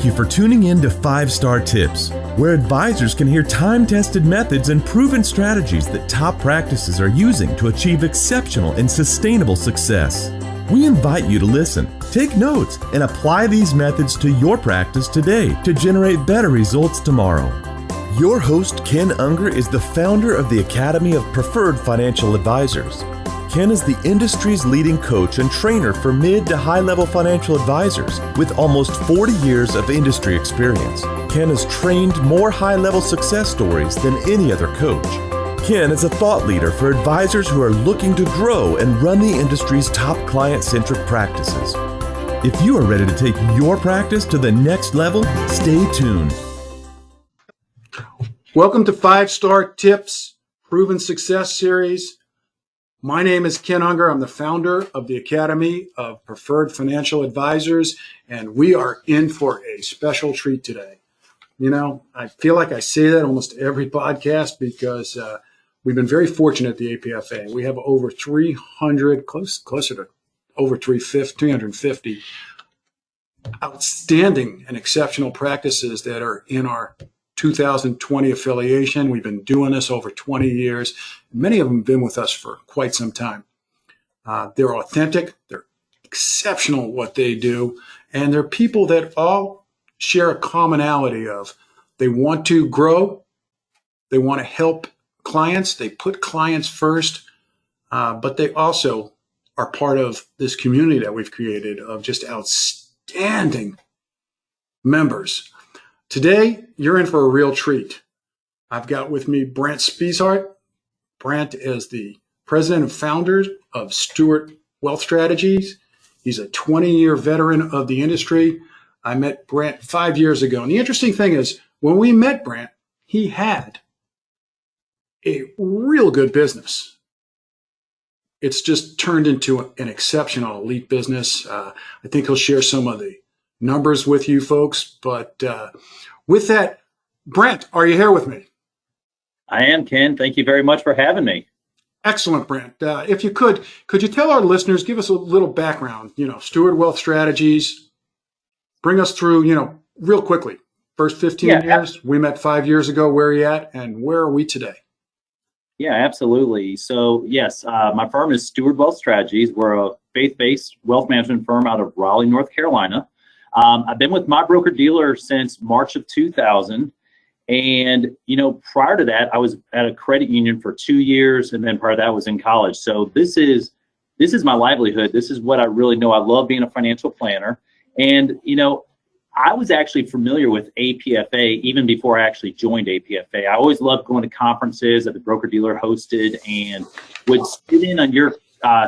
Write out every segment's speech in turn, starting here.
Thank you for tuning in to 5-Star Tips, where advisors can hear time-tested methods and proven strategies that top practices are using to achieve exceptional and sustainable success. We invite you to listen, take notes, and apply these methods to your practice today to generate better results tomorrow. Your host, Ken Unger, is the founder of the Academy of Preferred Financial Advisors. Ken is the industry's leading coach and trainer for mid to high-level financial advisors with almost 40 years of industry experience. Ken has trained more high-level success stories than any other coach. Ken is a thought leader for advisors who are looking to grow and run the industry's top client-centric practices. If you are ready to take your practice to the next level, stay tuned. Welcome to 5-Star Tips, Proven Success Series. My name is Ken Unger. I'm the founder of the Academy of Preferred Financial Advisors, and we are in for a special treat today. You know, I feel like I say that almost every podcast because we've been very fortunate at the APFA. We have over 300, closer to over 350 outstanding and exceptional practices that are in our 2020 affiliation. We've been doing this over 20 years. Many of them have been with us for quite some time. They're authentic. They're exceptional at what they do. And they're people that all share a commonality of they want to grow. They want to help clients. They put clients first. But they also are part of this community that we've created of just outstanding members. Today, you're in for a real treat. I've got with me Brant Spesshardt. Brant is the president and founder of Stewart Wealth Strategies. He's a 20-year veteran of the industry. I met Brant 5 years ago. And the interesting thing is, when we met Brant, he had a real good business. It's just turned into an exceptional elite business. I think he'll share some of the numbers with you folks. But with that, Brant, are you here with me? I am, Ken. Thank you very much for having me. Excellent, Brant. If you could you tell our listeners, give us a little background, Stewart Wealth Strategies, bring us through, real quickly. First 15 years, we met 5 years ago. Where are you at and where are we today? Yeah, absolutely. So yes, my firm is Stewart Wealth Strategies. We're a faith-based wealth management firm out of Raleigh, North Carolina. I've been with my broker-dealer since March of 2000. And, prior to that, I was at a credit union for 2 years. And then prior to that, I was in college. So this is my livelihood. This is what I really know. I love being a financial planner. And, I was actually familiar with APFA even before I actually joined APFA. I always loved going to conferences that the broker-dealer hosted and would sit in on your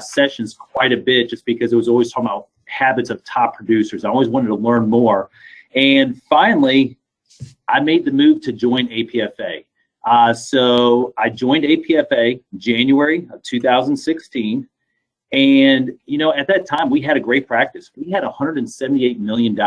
sessions quite a bit just because it was always talking about habits of top producers. I always wanted to learn more. And finally, I made the move to join APFA. So I joined APFA January of 2016. And, at that time, we had a great practice. We had $178 million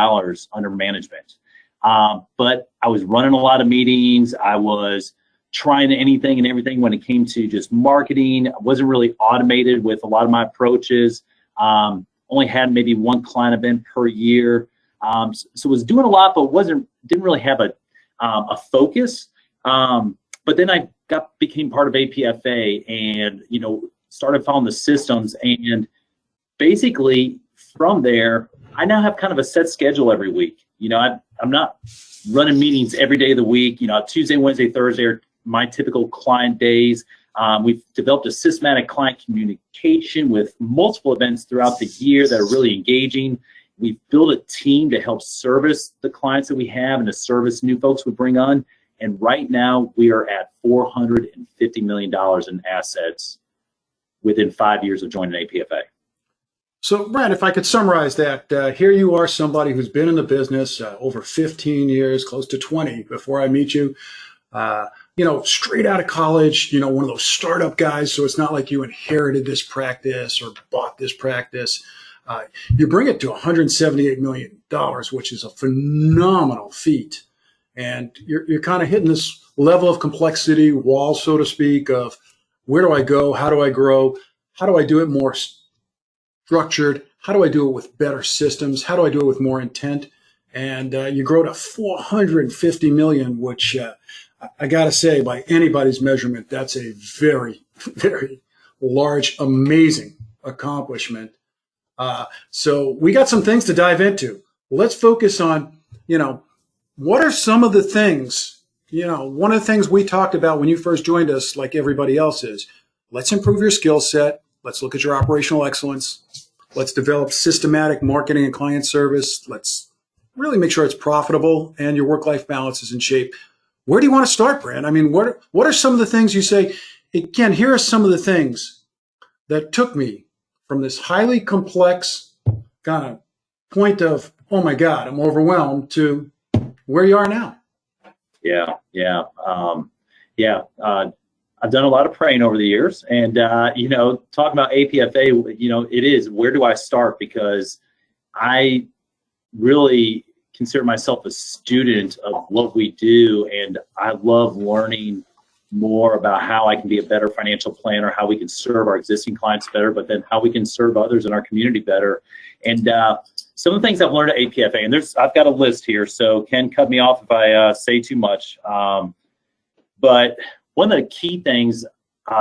under management. But I was running a lot of meetings. I was trying anything and everything when it came to just marketing. I wasn't really automated with a lot of my approaches. Only had maybe one client event per year. So was doing a lot, but didn't really have a focus. But then I became part of APFA and, started following the systems. And basically from there, I now have kind of a set schedule every week. I'm not running meetings every day of the week. Tuesday, Wednesday, Thursday are my typical client days. We've developed a systematic client communication with multiple events throughout the year that are really engaging. We've built a team to help service the clients that we have and to service new folks we bring on. And right now we are at $450 million in assets within 5 years of joining APFA. So, Brant, if I could summarize that, here you are, somebody who's been in the business over 15 years, close to 20 before I meet you. Straight out of college, one of those startup guys. So it's not like you inherited this practice or bought this practice. You bring it to $178 million, which is a phenomenal feat. And you're kind of hitting this level of complexity wall, so to speak, of where do I go? How do I grow? How do I do it more structured? How do I do it with better systems? How do I do it with more intent? and you grow to 450 million, which I got to say, by anybody's measurement, that's a very, very large, amazing accomplishment. So we got some things to dive into. Let's focus on, what are some of the things, one of the things we talked about when you first joined us, like everybody else is, let's improve your skill set. Let's look at your operational excellence. Let's develop systematic marketing and client service. Let's really make sure it's profitable and your work-life balance is in shape. Where do you want to start, Brant? I mean, what are some of the things you say, again, here are some of the things that took me from this highly complex kind of point of, oh my God, I'm overwhelmed, to where you are now. I've done a lot of praying over the years, and talking about APFA, it is, where do I start? Because I really consider myself a student of what we do, and I love learning more about how I can be a better financial planner, how we can serve our existing clients better, but then how we can serve others in our community better. And some of the things I've learned at APFA, and I've got a list here, so Ken, cut me off if I say too much. But one of the key things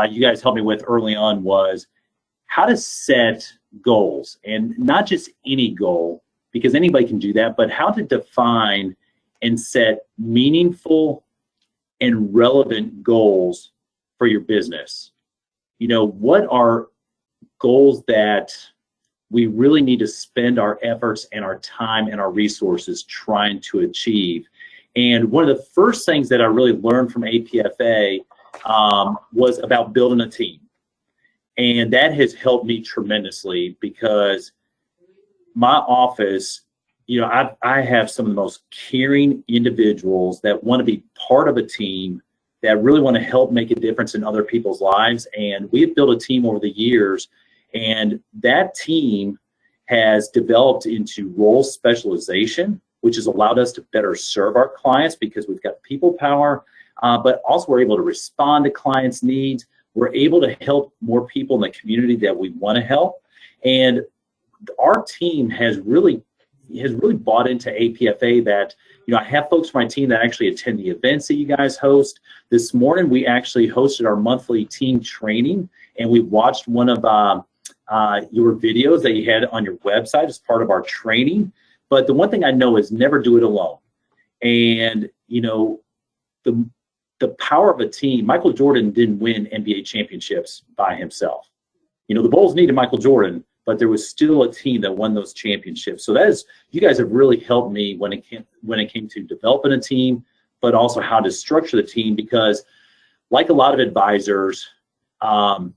you guys helped me with early on was how to set goals, and not just any goal, because anybody can do that, but how to define and set meaningful and relevant goals for your business. What are goals that we really need to spend our efforts and our time and our resources trying to achieve? And one of the first things that I really learned from APFA was about building a team. And that has helped me tremendously, because my office, I have some of the most caring individuals that want to be part of a team, that really want to help make a difference in other people's lives. And we have built a team over the years, and that team has developed into role specialization, which has allowed us to better serve our clients because we've got people power, but also we're able to respond to clients' needs. We're able to help more people in the community that we want to help. And our team has really bought into APFA, that, I have folks from my team that actually attend the events that you guys host. This morning, we actually hosted our monthly team training, and we watched one of your videos that you had on your website as part of our training. But the one thing I know is never do it alone. And, the power of a team. Michael Jordan didn't win NBA championships by himself. The Bulls needed Michael Jordan, but there was still a team that won those championships. So you guys have really helped me when it came to developing a team, but also how to structure the team, because like a lot of advisors, I'm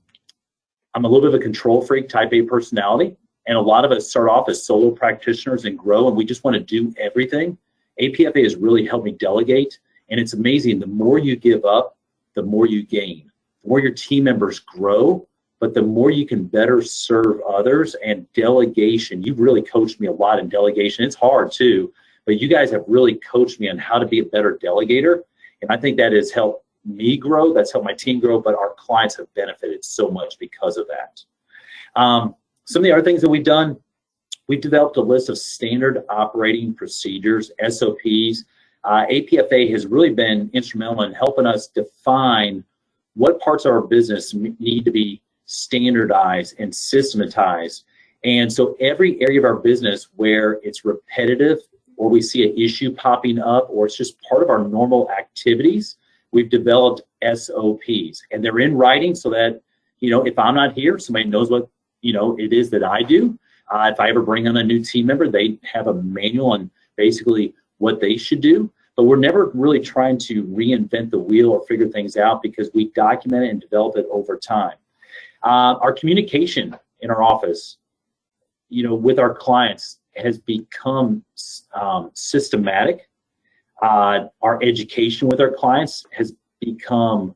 a little bit of a control freak, type A personality, and a lot of us start off as solo practitioners and grow, and we just want to do everything. APFA has really helped me delegate, and it's amazing. The more you give up, the more you gain. The more your team members grow, but the more you can better serve others. And delegation, you've really coached me a lot in delegation. It's hard too, but you guys have really coached me on how to be a better delegator. And I think that has helped me grow. That's helped my team grow, but our clients have benefited so much because of that. Some of the other things that we've done, we've developed a list of standard operating procedures, SOPs. APFA has really been instrumental in helping us define what parts of our business need to be standardized and systematized. And so every area of our business where it's repetitive, or we see an issue popping up, or it's just part of our normal activities, we've developed SOPs, and they're in writing so that, if I'm not here, somebody knows what, it is that I do. If I ever bring on a new team member, they have a manual on basically what they should do. But we're never really trying to reinvent the wheel or figure things out, because we document it and develop it over time. Our communication in our office, with our clients has become systematic. Our education with our clients has become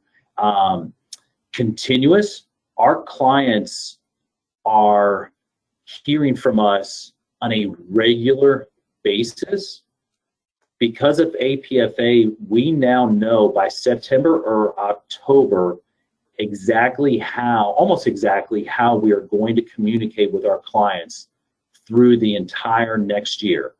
continuous. Our clients are hearing from us on a regular basis. Because of APFA, we now know by September or October almost exactly how we are going to communicate with our clients through the entire next year.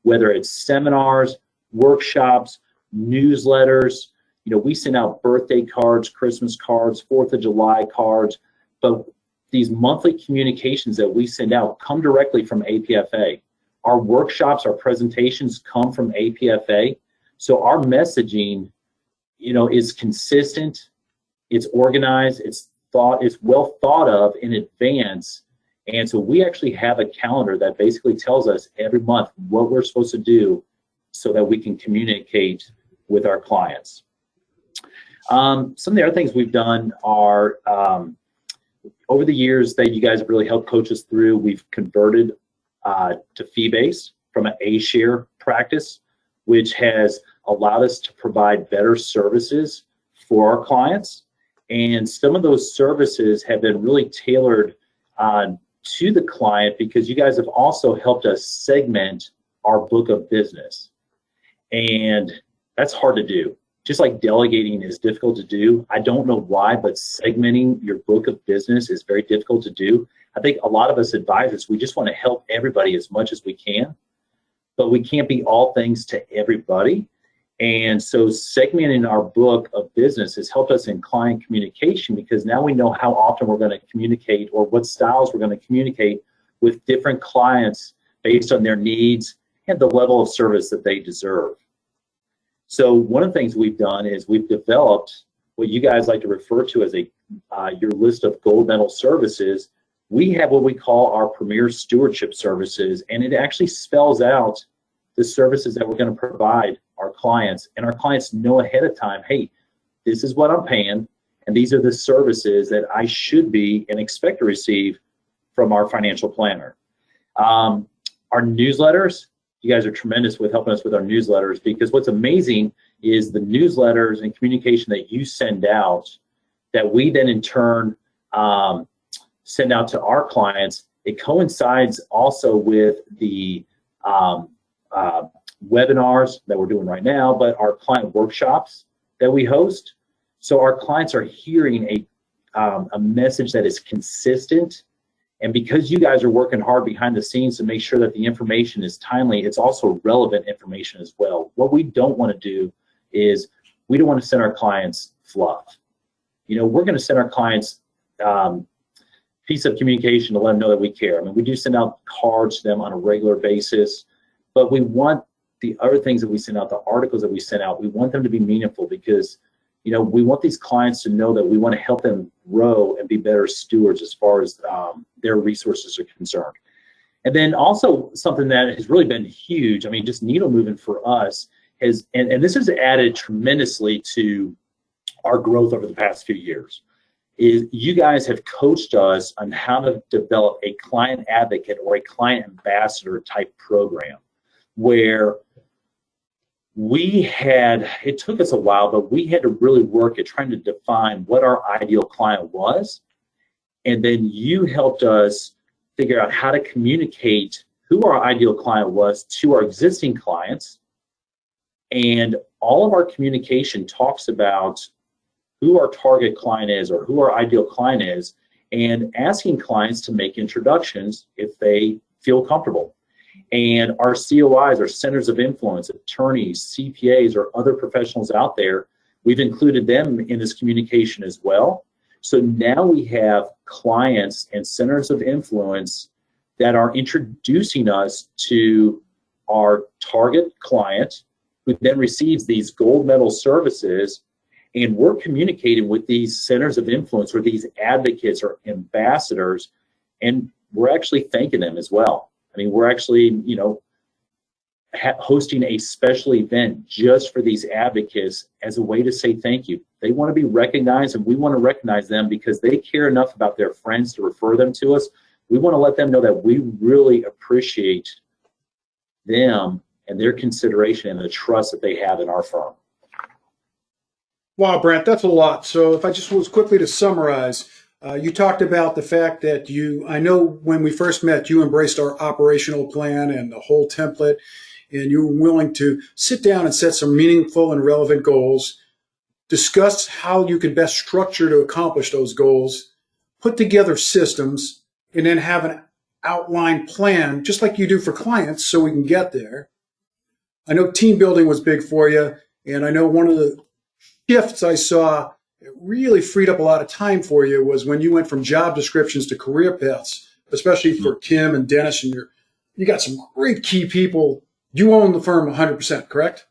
whether it's seminars, workshops, newsletters. We send out birthday cards, Christmas cards, 4th of July cards, but these monthly communications that we send out come directly from APFA. Our workshops, our presentations come from APFA. So our messaging, is consistent, it's organized, it's well thought of in advance. And so we actually have a calendar that basically tells us every month what we're supposed to do so that we can communicate with our clients. Some of the other things we've done are, over the years that you guys have really helped coach us through, we've converted to fee-based from an A-share practice, which has allowed us to provide better services for our clients. And some of those services have been really tailored to the client because you guys have also helped us segment our book of business. And that's hard to do. Just like delegating is difficult to do. I don't know why, but segmenting your book of business is very difficult to do. I think a lot of us advisors, we just want to help everybody as much as we can, but we can't be all things to everybody. And so segmenting our book of business has helped us in client communication because now we know how often we're going to communicate or what styles we're going to communicate with different clients based on their needs and the level of service that they deserve. So one of the things we've done is we've developed what you guys like to refer to as your list of gold medal services. We have what we call our premier stewardship services, and it actually spells out the services that we're going to provide our clients, and our clients know ahead of time, hey, this is what I'm paying, and these are the services that I should be and expect to receive from our financial planner. Our newsletters, you guys are tremendous with helping us with our newsletters because what's amazing is the newsletters and communication that you send out that we then in turn send out to our clients. It coincides also with the webinars that we're doing right now, but our client workshops that we host. So our clients are hearing a message that is consistent. And because you guys are working hard behind the scenes to make sure that the information is timely, it's also relevant information as well. What we don't want to do is we don't want to send our clients fluff. We're going to send our clients piece of communication to let them know that we care. I mean, we do send out cards to them on a regular basis, but we want the other things that we send out, the articles that we send out, we want them to be meaningful because we want these clients to know that we want to help them grow and be better stewards as far as their resources are concerned. And then also something that has really been huge, I mean, just needle moving for us is, and this has added tremendously to our growth over the past few years, is you guys have coached us on how to develop a client advocate or a client ambassador type program where it took us a while, but we had to really work at trying to define what our ideal client was. And then you helped us figure out how to communicate who our ideal client was to our existing clients. And all of our communication talks about who our target client is or who our ideal client is, and asking clients to make introductions if they feel comfortable. And our COIs, our centers of influence, attorneys, CPAs, or other professionals out there, we've included them in this communication as well. So now we have clients and centers of influence that are introducing us to our target client, who then receives these gold medal services, and we're communicating with these centers of influence or these advocates or ambassadors, and we're actually thanking them as well. I mean, we're actually, hosting a special event just for these advocates as a way to say thank you. They want to be recognized, and we want to recognize them because they care enough about their friends to refer them to us. We want to let them know that we really appreciate them and their consideration and the trust that they have in our firm. Wow, Brant, that's a lot. So if I just was quickly to summarize, you talked about the fact that I know when we first met, you embraced our operational plan and the whole template, and you were willing to sit down and set some meaningful and relevant goals, discuss how you could best structure to accomplish those goals, put together systems, and then have an outlined plan, just like you do for clients, so we can get there. I know team building was big for you, and I know one of the shifts I saw it really freed up a lot of time for you was when you went from job descriptions to career paths, especially for Kim and Dennis, and you got some great key people. You own the firm 100%, correct?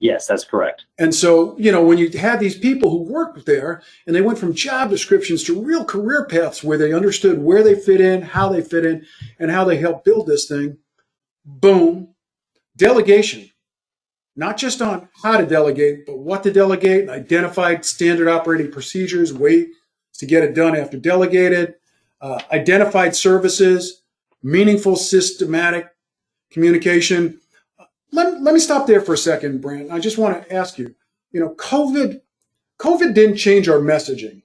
Yes, that's correct. And so, when you had these people who worked there and they went from job descriptions to real career paths where they understood where they fit in, how they fit in, and how they helped build this thing, boom, delegation. Not just on how to delegate, but what to delegate, identified standard operating procedures, ways to get it done after delegated, identified services, meaningful systematic communication. Let me stop there for a second, Brant. I just want to ask you, COVID didn't change our messaging.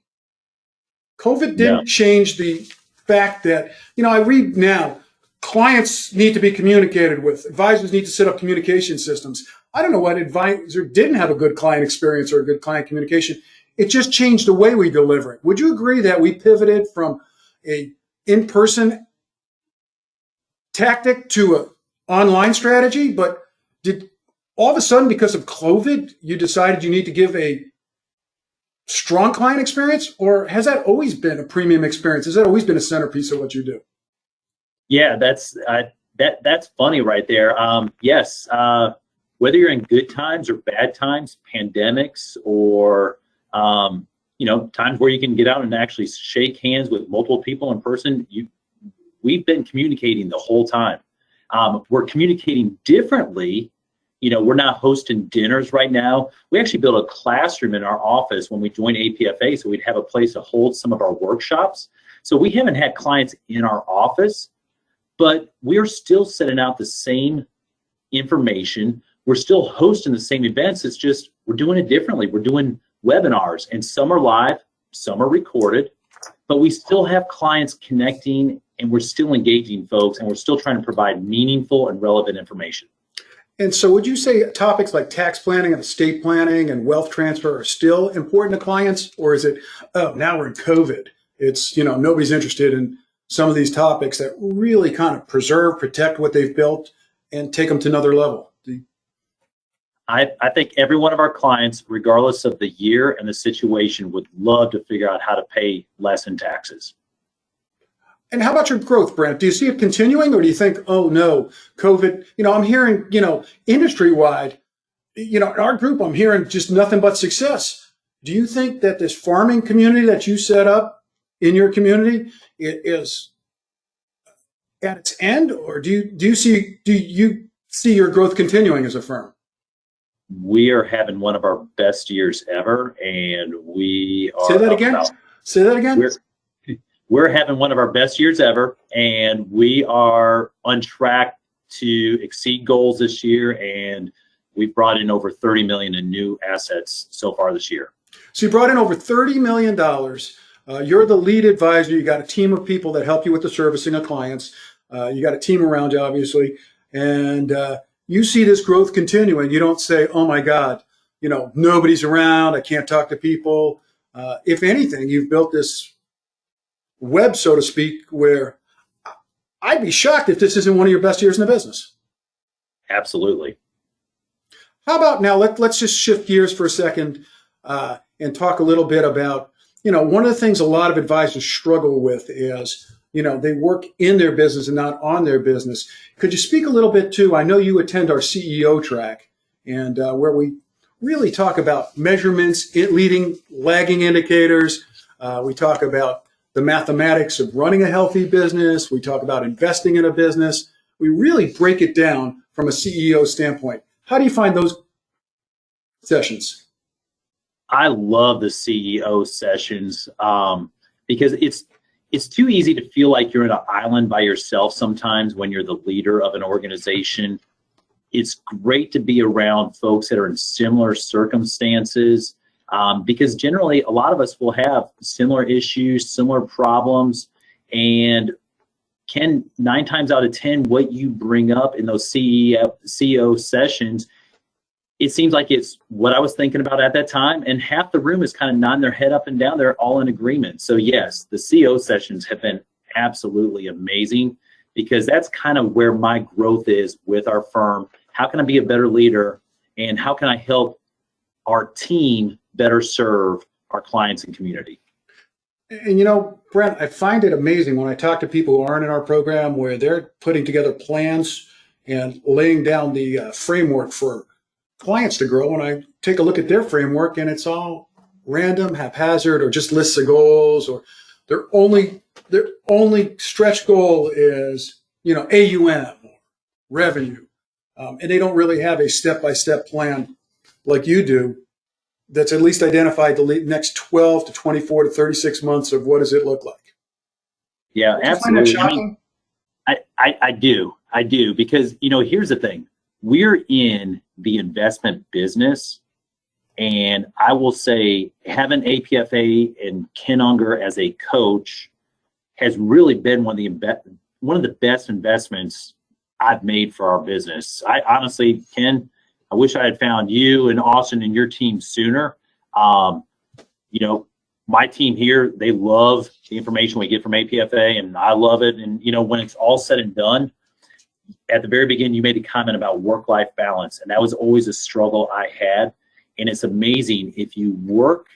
COVID didn't change the fact that, I read now, clients need to be communicated with. Advisors need to set up communication systems. I don't know what advisor didn't have a good client experience or a good client communication. It just changed the way we deliver it. Would you agree that we pivoted from a in-person tactic to an online strategy? But did all of a sudden, because of COVID, you decided you need to give a strong client experience? Or has that always been a premium experience? Has that always been a centerpiece of what you do? Yeah, that's funny right there. Yes, whether you're in good times or bad times, pandemics or times where you can get out and actually shake hands with multiple people in person, we've been communicating the whole time. We're communicating differently. We're not hosting dinners right now. We actually built a classroom in our office when we joined APFA, so we'd have a place to hold some of our workshops. So we haven't had clients in our office, but we're still sending out the same information. We're still hosting the same events. It's just we're doing it differently. We're doing webinars, and some are live, some are recorded, but we still have clients connecting, and we're still engaging folks, and we're still trying to provide meaningful and relevant information. And so would you say topics like tax planning and estate planning and wealth transfer are still important to clients? Or is it, now we're in COVID, it's, nobody's interested in some of these topics that really kind of preserve, protect what they've built and take them to another level? I think every one of our clients, regardless of the year and the situation, would love to figure out how to pay less in taxes. And how about your growth, Brant? Do you see it continuing, or do you think, oh no, COVID, I'm hearing, industry-wide, in our group, I'm hearing just nothing but success. Do you think that this farming community that you set up in your community is at its end, or do you see your growth continuing as a firm? We are having one of our best years ever, and we are. Say that again. Say that again. We're having one of our best years ever, and we are on track to exceed goals this year, and we've brought in over $30 million in new assets so far this year. So you brought in over $30 million. You're the lead advisor. You got a team of people that help you with the servicing of clients. You got a team around you, obviously, and you see this growth continuing. You don't say, oh my God, nobody's around. I can't talk to people. If anything, you've built this web, so to speak, where I'd be shocked if this isn't one of your best years in the business. Absolutely. How about now, let's just shift gears for a second and talk a little bit about, one of the things a lot of advisors struggle with is, they work in their business and not on their business. Could you speak a little bit to, I know you attend our CEO track, and where we really talk about measurements, leading, lagging indicators. We talk about the mathematics of running a healthy business. We talk about investing in a business. We really break it down from a CEO standpoint. How do you find those sessions? I love the CEO sessions because it's too easy to feel like you're in an island by yourself sometimes when you're the leader of an organization. It's great to be around folks that are in similar circumstances. Because generally a lot of us will have similar issues, similar problems, and 9 times out of 10, what you bring up in those CEO sessions, it seems like it's what I was thinking about at that time, and half the room is kind of nodding their head up and down. They're all in agreement. So yes, the CEO sessions have been absolutely amazing because that's kind of where my growth is with our firm, how can I be a better leader, and how can I help our team better serve our clients and community? And you know, Brent, I find it amazing when I talk to people who aren't in our program where they're putting together plans and laying down the framework for clients to grow. And I take a look at their framework and it's all random, haphazard, or just lists of goals, or their only stretch goal is, you know, AUM, revenue. And they don't really have a step-by-step plan like you do that's at least identified the next 12 to 24 to 36 months of what does it look like. Yeah, Do you absolutely. find that shocking? I do, because, you know, here's the thing. We're in the investment business, and I will say having APFA and Ken Unger as a coach has really been one of the best investments I've made for our business. I honestly, Ken, I wish I had found you and Austin and your team sooner. You know, my team here, they love the information we get from APFA, and I love it. And, you know, when it's all said and done, at the very beginning, you made a comment about work-life balance, and that was always a struggle I had. And it's amazing, if you work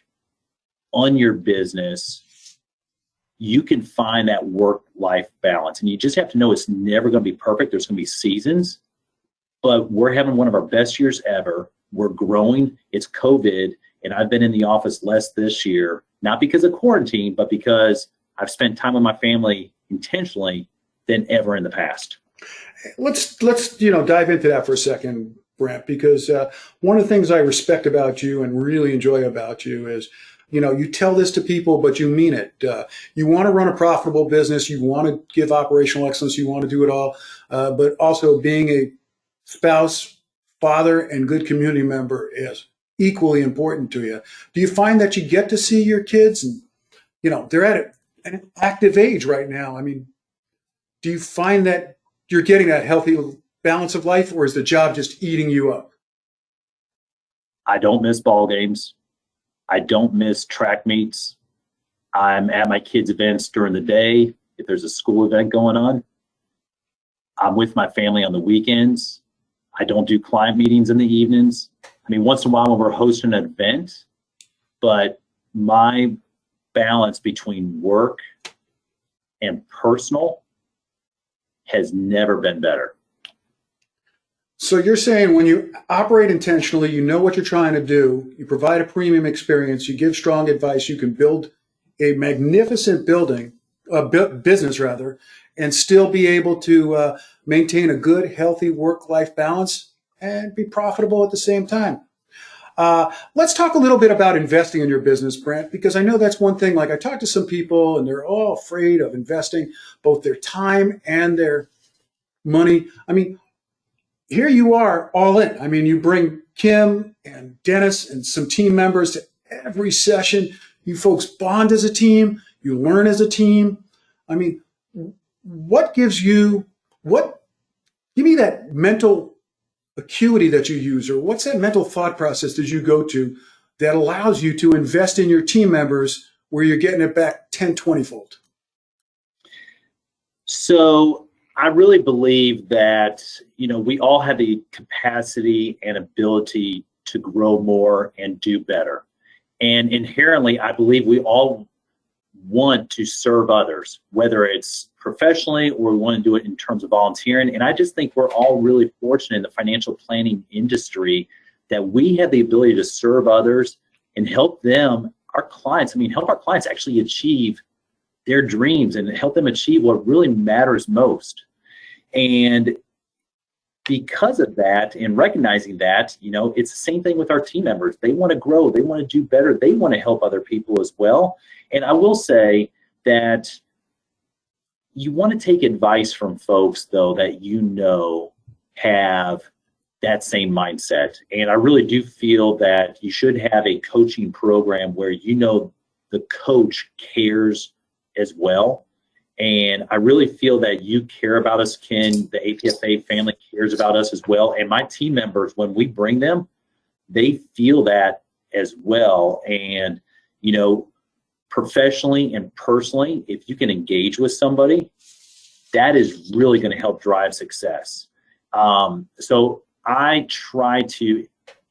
on your business, you can find that work-life balance. And you just have to know it's never going to be perfect. There's going to be seasons, but we're having one of our best years ever. We're growing. It's COVID, and I've been in the office less this year, not because of quarantine, but because I've spent time with my family intentionally than ever in the past. Let's dive into that for a second, Brent, because one of the things I respect about you and really enjoy about you is, you know, you tell this to people, but you mean it. You want to run a profitable business. You want to give operational excellence. You want to do it all. But also being a spouse, father, and good community member is equally important to you. Do you find that you get to see your kids and, you know, they're at an active age right now? I mean, do you find that you're getting that healthy balance of life, or is the job just eating you up? I don't miss ball games. I don't miss track meets. I'm at my kids' events during the day. If there's a school event going on, I'm with my family on the weekends. I don't do client meetings in the evenings. I mean, once in a while when we're hosting an event, but my balance between work and personal has never been better. So you're saying when you operate intentionally, you know what you're trying to do, you provide a premium experience, you give strong advice, you can build a magnificent business rather, and still be able to maintain a good, healthy work-life balance and be profitable at the same time. Let's talk a little bit about investing in your business, Brent, because I know that's one thing. Like, I talk to some people and they're all afraid of investing both their time and their money. I mean, here you are all in. I mean, you bring Kim and Dennis and some team members to every session. You folks bond as a team. You learn as a team. I mean, give me that mental acuity that you use, or what's that mental thought process that you go to that allows you to invest in your team members where you're getting it back 10, 20 fold? So I really believe that, you know, we all have the capacity and ability to grow more and do better. And inherently, I believe we all want to serve others, whether it's professionally or we want to do it in terms of volunteering. And I just think we're all really fortunate in the financial planning industry that we have the ability to serve others and help them, our clients, help our clients actually achieve their dreams and help them achieve what really matters most. And because of that and recognizing that, you know, it's the same thing with our team members. They want to grow, they want to do better, they want to help other people as well. And I will say that you want to take advice from folks, though, that you know have that same mindset. And I really do feel that you should have a coaching program where you know the coach cares as well. And I really feel that you care about us, Ken. The APFA family cares about us as well. And my team members, when we bring them, they feel that as well. And, you know, professionally and personally, if you can engage with somebody, that is really going to help drive success. So I try to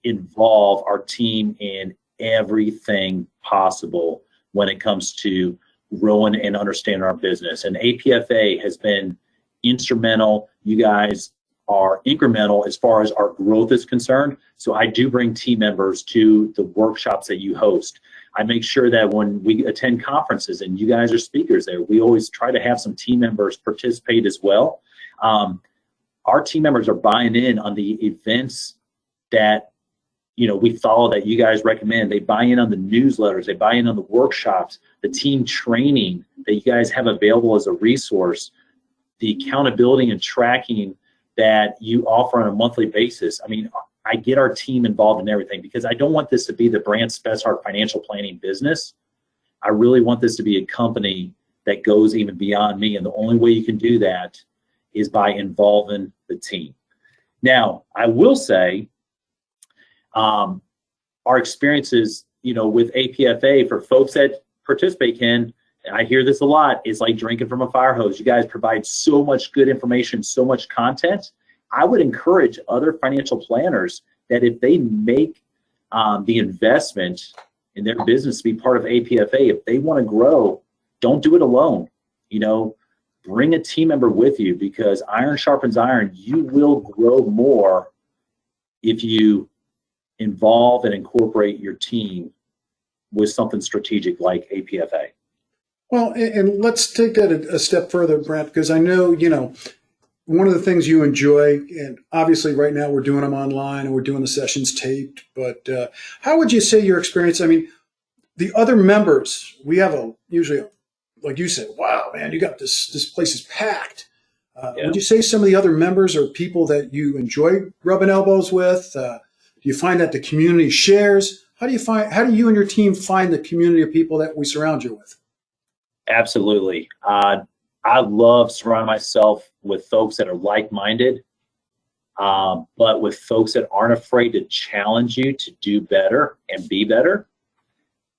involve our team in everything possible when it comes to growing and understanding our business. And APFA has been instrumental. You guys are incremental as far as our growth is concerned. So I do bring team members to the workshops that you host. I make sure that when we attend conferences and you guys are speakers there, we always try to have some team members participate as well. Our team members are buying in on the events that we follow, that you guys recommend. They buy in on the newsletters, they buy in on the workshops, the team training that you guys have available as a resource, the accountability and tracking that you offer on a monthly basis. I mean, I get our team involved in everything because I don't want this to be the Brant Spesshardt financial planning business. I really want this to be a company that goes even beyond me. And the only way you can do that is by involving the team. Now, I will say, our experiences, with APFA for folks that participate, Ken, I hear this a lot, is like drinking from a fire hose. You guys provide so much good information, so much content. I would encourage other financial planners that if they make the investment in their business to be part of APFA, if they want to grow, don't do it alone. Bring a team member with you, because iron sharpens iron. You will grow more if you involve and incorporate your team with something strategic like APFA. Well, and let's take that a step further, Brent, because I know, one of the things you enjoy, and obviously right now we're doing them online and we're doing the sessions taped, but how would you say your experience? I mean, the other members, we have usually, like you said, wow, man, you got this place is packed. Yeah. Would you say some of the other members are people that you enjoy rubbing elbows with? Do you find that the community shares? How do you and your team find the community of people that we surround you with? Absolutely. I love surrounding myself with folks that are like-minded, but with folks that aren't afraid to challenge you to do better and be better.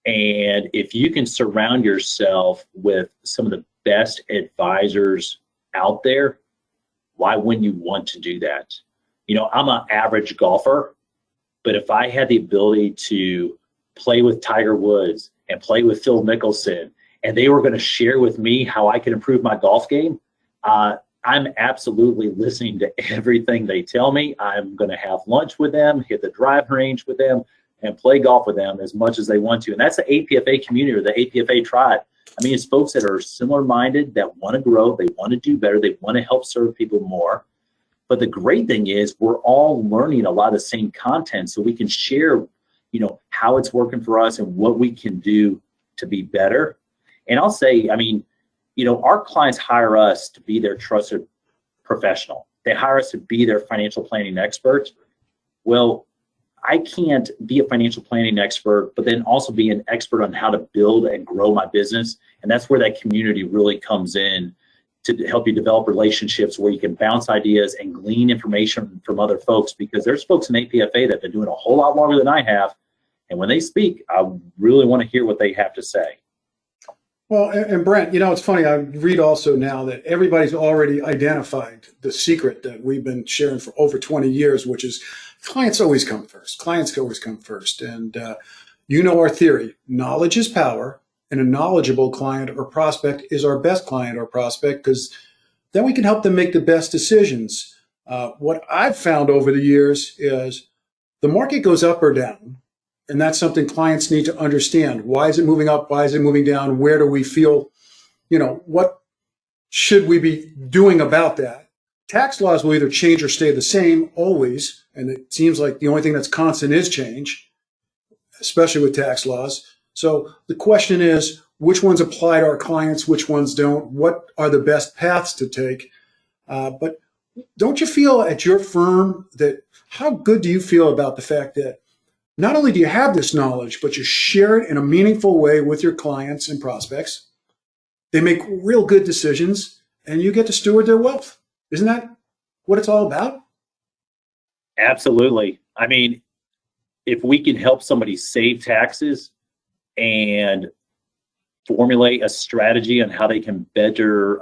And if you can surround yourself with some of the best advisors out there, why wouldn't you want to do that? I'm an average golfer, but if I had the ability to play with Tiger Woods and play with Phil Mickelson, and they were going to share with me how I can improve my golf game, I'm absolutely listening to everything they tell me. I'm going to have lunch with them, hit the driving range with them, and play golf with them as much as they want to. And that's the APFA community, or the APFA tribe. I mean, it's folks that are similar-minded, that want to grow, they want to do better, they want to help serve people more. But the great thing is we're all learning a lot of the same content, so we can share, how it's working for us and what we can do to be better. And I'll say, our clients hire us to be their trusted professional. They hire us to be their financial planning expert. Well, I can't be a financial planning expert, but then also be an expert on how to build and grow my business. And that's where that community really comes in, to help you develop relationships where you can bounce ideas and glean information from other folks, because there's folks in APFA that have been doing a whole lot longer than I have. And when they speak, I really want to hear what they have to say. Well, and Brent, it's funny. I read also now that everybody's already identified the secret that we've been sharing for over 20 years, which is clients always come first. Clients always come first. And our theory, knowledge is power, and a knowledgeable client or prospect is our best client or prospect, because then we can help them make the best decisions. What I've found over the years is the market goes up or down. And that's something clients need to understand. Why is it moving up? Why is it moving down? Where do we feel, what should we be doing about that? Tax laws will either change or stay the same always. And it seems like the only thing that's constant is change, especially with tax laws. So the question is, which ones apply to our clients? Which ones don't? What are the best paths to take? But don't you feel at your firm how good do you feel about the fact that not only do you have this knowledge, but you share it in a meaningful way with your clients and prospects? They make real good decisions, and you get to steward their wealth. Isn't that what it's all about? Absolutely. If we can help somebody save taxes and formulate a strategy on how they can better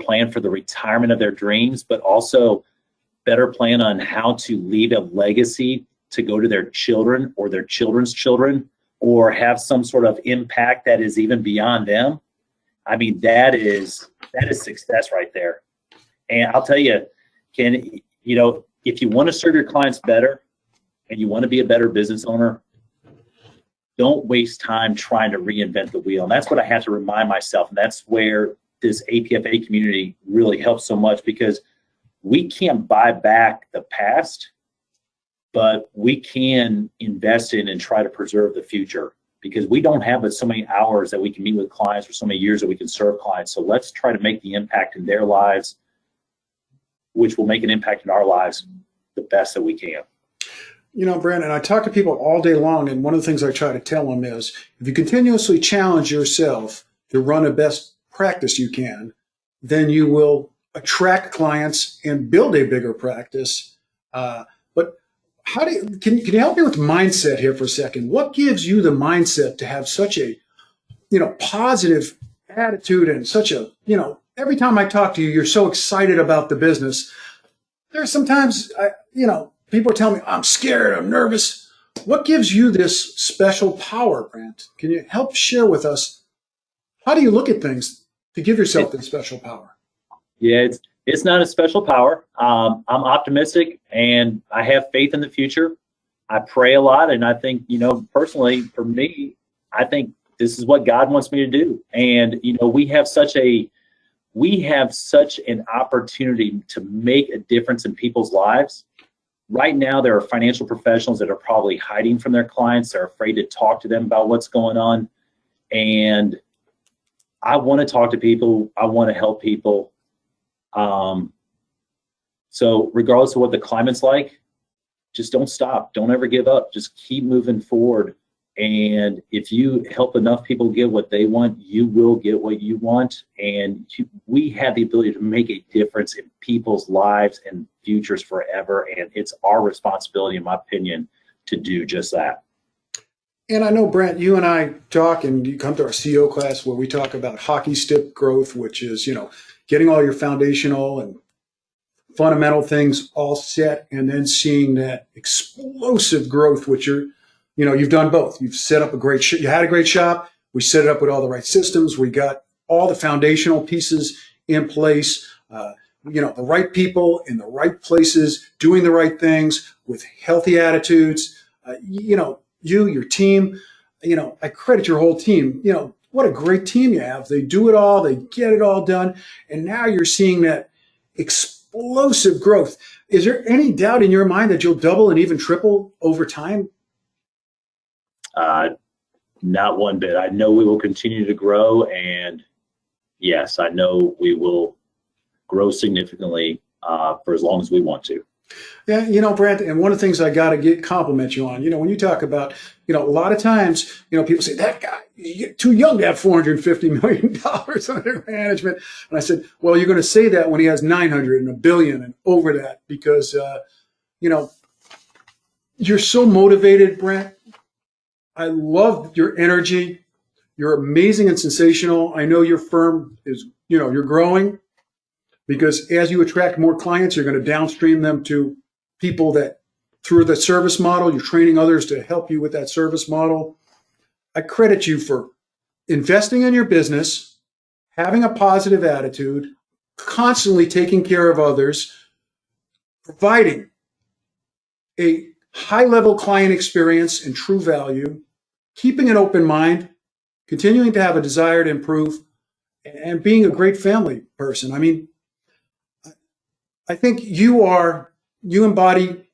plan for the retirement of their dreams, but also better plan on how to leave a legacy to go to their children or their children's children, or have some sort of impact that is even beyond them, I mean, that is success right there. And I'll tell you, Ken, you know, if you want to serve your clients better and you want to be a better business owner, don't waste time trying to reinvent the wheel. And that's what I have to remind myself. And that's where this APFA community really helps so much, because we can't buy back the past, but we can invest in and try to preserve the future, because we don't have but so many hours that we can meet with clients, or so many years that we can serve clients. So let's try to make the impact in their lives, which will make an impact in our lives, the best that we can. You know, Brandon, I talk to people all day long, and one of the things I try to tell them is, if you continuously challenge yourself to run the best practice you can, then you will attract clients and build a bigger practice. But how do you, can you help me with mindset here for a second? What gives you the mindset to have such a, you know, positive attitude, and such a, you know, every time I talk to you, you're so excited about the business. There's sometimes, you know, people are telling me, I'm scared, I'm nervous. What gives you this special power, Brant? Can you help share with us, how do you look at things to give yourself this special power? Yeah, it's not a special power. I'm optimistic, and I have faith in the future. I pray a lot, and I think, you know, personally for me, I think this is what God wants me to do. And, you know, we have such an opportunity to make a difference in people's lives. Right now, there are financial professionals that are probably hiding from their clients. They're afraid to talk to them about what's going on. And I want to talk to people. I want to help people. So regardless of what the climate's like, just don't stop. Don't ever give up. Just keep moving forward. And if you help enough people get what they want, you will get what you want. And we have the ability to make a difference in people's lives and futures forever. And it's our responsibility, in my opinion, to do just that. And I know, Brant, you and I talk, and you come to our CEO class where we talk about hockey stick growth, which is, you know, getting all your foundational and fundamental things all set, and then seeing that explosive growth, which you're, you know, you've done both. You've set up a great you had a great shop. We set it up with all the right systems. We got all the foundational pieces in place. You know, the right people in the right places, doing the right things with healthy attitudes. You know, your team, you know, I credit your whole team. You know, what a great team you have. They do it all. They get it all done. And now you're seeing that explosive growth. Is there any doubt in your mind that you'll double and even triple over time? Not one bit. I know we will continue to grow, and yes, I know we will grow significantly for as long as we want to. Yeah, you know, Brant, and one of the things I got to compliment you on, you know, when you talk about, you know, a lot of times, you know, people say, that guy, you're too young to have $450 million under management. And I said, well, you're going to say that when he has 900 and $1 billion and over that, because, you know, you're so motivated, Brant. I love your energy. You're amazing and sensational. I know your firm is, you know, you're growing, because as you attract more clients, you're going to downstream them to people that, through the service model, you're training others to help you with that service model. I credit you for investing in your business, having a positive attitude, constantly taking care of others, providing a high-level client experience and true value, keeping an open mind, continuing to have a desire to improve, and being a great family person. I mean, I think you embody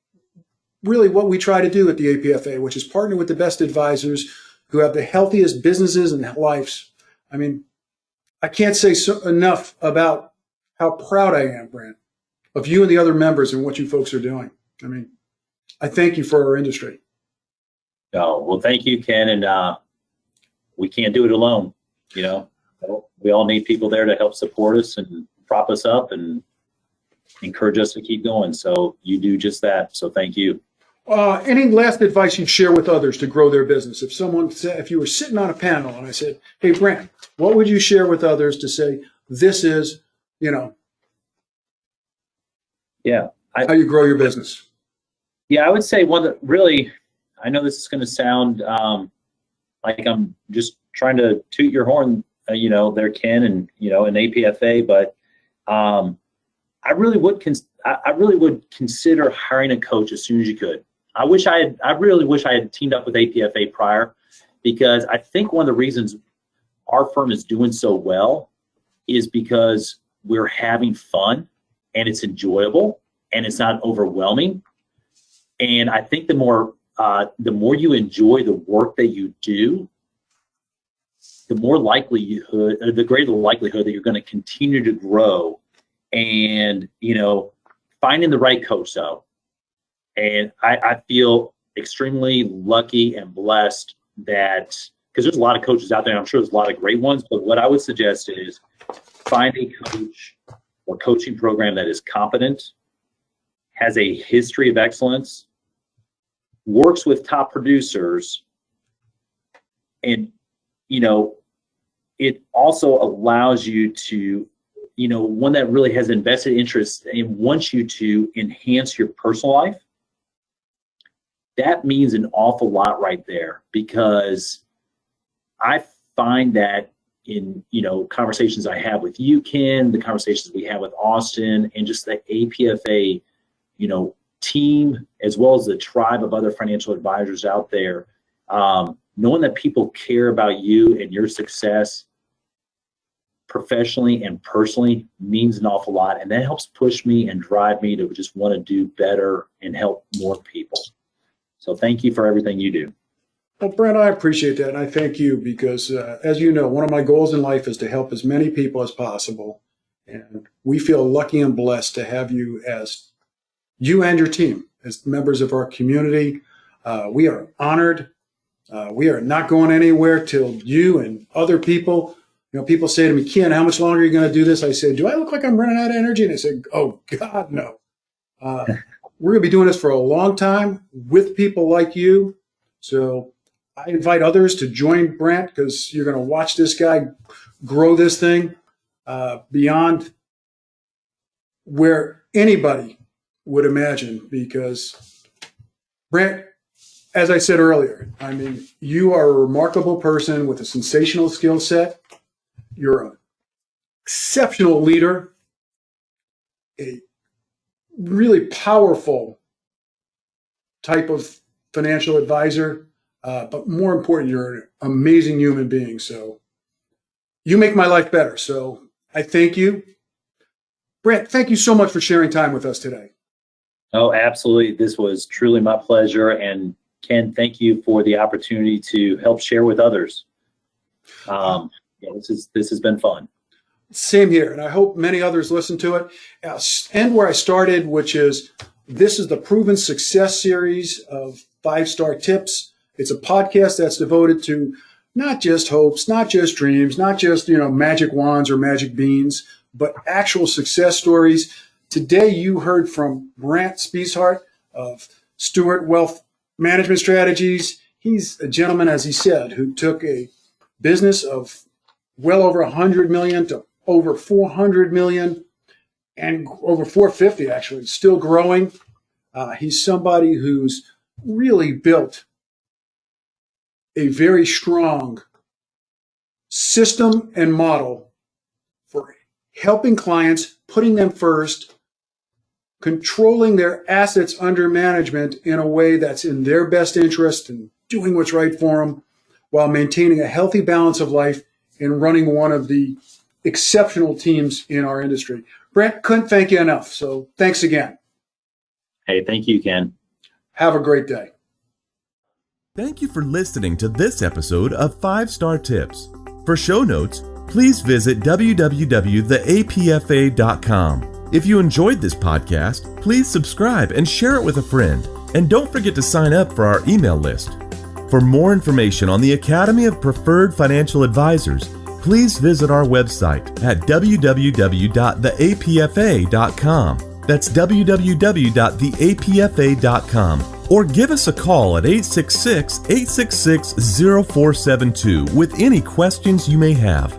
really what we try to do at the APFA, which is partner with the best advisors who have the healthiest businesses and lives. I mean, I can't say enough about how proud I am, Brant, of you and the other members and what you folks are doing. I mean, I thank you for our industry. Oh, well, thank you, Ken. And we can't do it alone. You know, we all need people there to help support us and prop us up and encourage us to keep going. So you do just that. So thank you. Any last advice you'd share with others to grow their business? If someone said, if you were sitting on a panel and I said, hey, Brant, what would you share with others to say, this is, you know? Yeah. how you grow your business. Yeah, I would say one that really, I know this is going to sound like I'm just trying to toot your horn, there, Ken, and an APFA, but I really would consider hiring a coach as soon as you could. I really wish I had teamed up with APFA prior, because I think one of the reasons our firm is doing so well is because we're having fun and it's enjoyable and it's not overwhelming. And I think the more you enjoy the work that you do, the greater the likelihood that you're going to continue to grow. And, finding the right coach though. And I feel extremely lucky and blessed that, because there's a lot of coaches out there, and I'm sure there's a lot of great ones, but what I would suggest is find a coach or coaching program that is competent, has a history of excellence, works with top producers, and, it also allows you to, one that really has invested interest and wants you to enhance your personal life. That means an awful lot right there, because I find that in, conversations I have with you, Ken, the conversations we have with Austin, and just the APFA, team, as well as the tribe of other financial advisors out there, knowing that people care about you and your success professionally and personally means an awful lot. And that helps push me and drive me to just want to do better and help more people. So thank you for everything you do. Well, Brent, I appreciate that. And I thank you because, as you know, one of my goals in life is to help as many people as possible. And we feel lucky and blessed to have you and your team as members of our community. We are honored. We are not going anywhere till you and other people, people say to me, Ken, how much longer are you going to do this? I say, do I look like I'm running out of energy? And I say, oh, God, no. We're going to be doing this for a long time with people like you. So I invite others to join Brant, because you're going to watch this guy grow this thing beyond where anybody would imagine. Because Brant, as I said earlier, you are a remarkable person with a sensational skill set. You're an exceptional leader, a really powerful type of financial advisor, but more important, you're an amazing human being. So you make my life better. So I thank you. Brant, thank you so much for sharing time with us today. Oh, absolutely. This was truly my pleasure. And Ken, thank you for the opportunity to help share with others. This has been fun. Same here. And I hope many others listen to it. I'll end where I started, which is this is the Proven Success series of 5-Star Tips. It's a podcast that's devoted to not just hopes, not just dreams, not just, magic wands or magic beans, but actual success stories. Today, you heard from Brant Spesshardt of Stewart Wealth Management Strategies. He's a gentleman, as he said, who took a business of well over 100 million to over 400 million and over 450, actually, still growing. He's somebody who's really built a very strong system and model for helping clients, putting them first, controlling their assets under management in a way that's in their best interest and doing what's right for them, while maintaining a healthy balance of life and running one of the exceptional teams in our industry. Brant, couldn't thank you enough. So thanks again. Hey, thank you, Ken. Have a great day. Thank you for listening to this episode of 5-Star Tips. For show notes, please visit www.theapfa.com. If you enjoyed this podcast, please subscribe and share it with a friend. And don't forget to sign up for our email list. For more information on the Academy of Preferred Financial Advisors, please visit our website at www.theapfa.com. That's www.theapfa.com. Or give us a call at 866-866-0472 with any questions you may have.